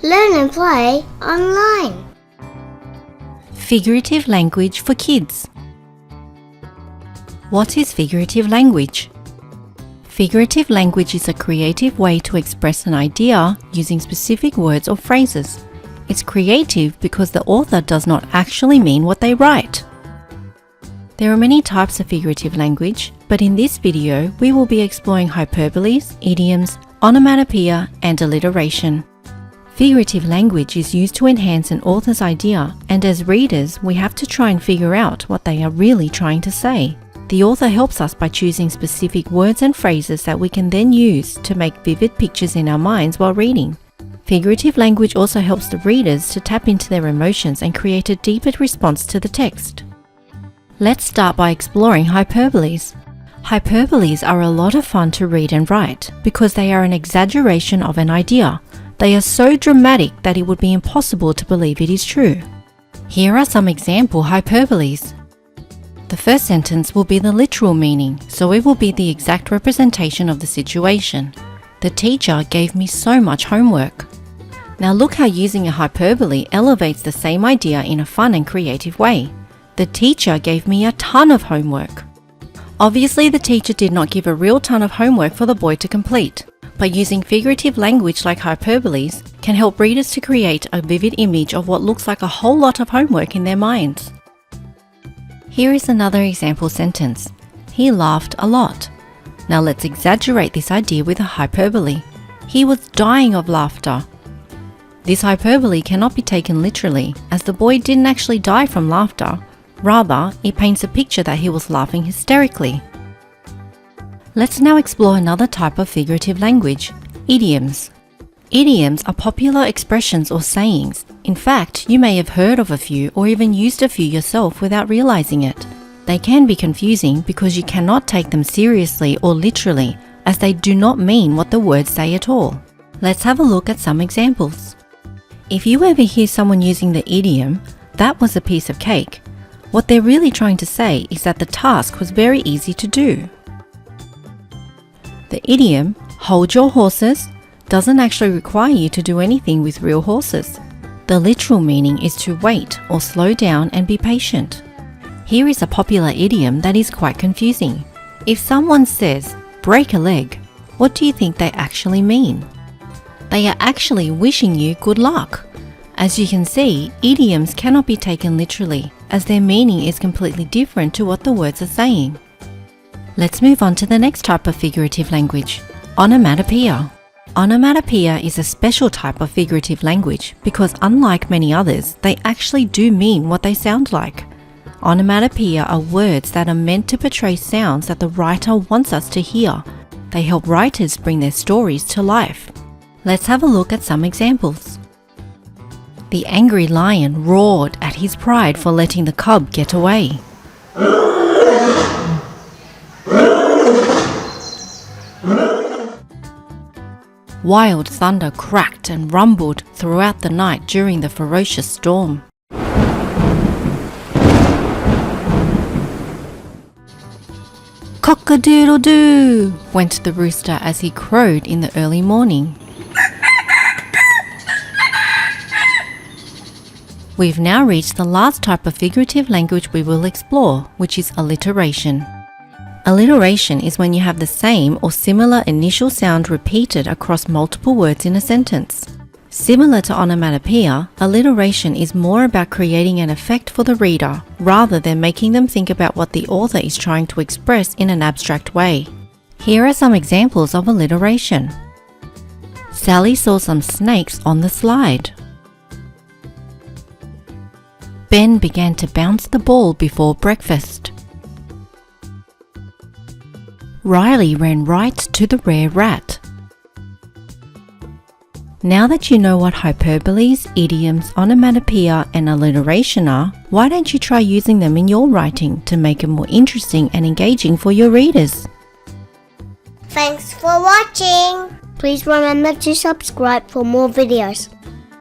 Learn and play online. Figurative language for kids. What is figurative language? Figurative language is a creative way to express an idea using specific words or phrases. It's creative because the author does not actually mean what they write. There are many types of figurative language, but in this video we will be exploring hyperboles, idioms, onomatopoeia and alliteration. Figurative language is used to enhance an author's idea, and as readers we have to try and figure out what they are really trying to say. The author helps us by choosing specific words and phrases that we can then use to make vivid pictures in our minds while reading. Figurative language also helps the readers to tap into their emotions and create a deeper response to the text. Let's start by exploring hyperboles. Hyperboles are a lot of fun to read and write because they are an exaggeration of an idea. They are so dramatic that it would be impossible to believe it is true. Here are some example hyperboles. The first sentence will be the literal meaning, so it will be the exact representation of the situation. The teacher gave me so much homework. Now look how using a hyperbole elevates the same idea in a fun and creative way. The teacher gave me a ton of homework. Obviously the teacher did not give a real ton of homework for the boy to complete, but using figurative language like hyperboles can help readers to create a vivid image of what looks like a whole lot of homework in their minds. Here is another example sentence. He laughed a lot. Now let's exaggerate this idea with a hyperbole. He was dying of laughter. This hyperbole cannot be taken literally, as the boy didn't actually die from laughter. Rather, it paints a picture that he was laughing hysterically. Let's now explore another type of figurative language, idioms. Idioms are popular expressions or sayings. In fact, you may have heard of a few or even used a few yourself without realizing it. They can be confusing because you cannot take them seriously or literally, as they do not mean what the words say at all. Let's have a look at some examples. If you ever hear someone using the idiom, "That was a piece of cake," what they're really trying to say is that the task was very easy to do. The idiom, "Hold your horses," doesn't actually require you to do anything with real horses. The literal meaning is to wait or slow down and be patient. Here is a popular idiom that is quite confusing. If someone says, "break a leg," what do you think they actually mean? They are actually wishing you good luck. As you can see, idioms cannot be taken literally, as their meaning is completely different to what the words are saying. Let's move on to the next type of figurative language, onomatopoeia. Onomatopoeia is a special type of figurative language because unlike many others, they actually do mean what they sound like. Onomatopoeia are words that are meant to portray sounds that the writer wants us to hear. They help writers bring their stories to life. Let's have a look at some examples. The angry lion roared at his pride for letting the cub get away. Wild thunder cracked and rumbled throughout the night during the ferocious storm. Cock-a-doodle-doo, went the rooster as he crowed in the early morning. We've now reached the last type of figurative language we will explore, which is alliteration. Alliteration is when you have the same or similar initial sound repeated across multiple words in a sentence. Similar to onomatopoeia, alliteration is more about creating an effect for the reader rather than making them think about what the author is trying to express in an abstract way. Here are some examples of alliteration. Sally saw some snakes on the slide. Ben began to bounce the ball before breakfast. Riley ran right to the rare rat. Now that you know what hyperboles, idioms, onomatopoeia and alliteration are, why don't you try using them in your writing to make it more interesting and engaging for your readers? Thanks for watching. Please remember to subscribe for more videos.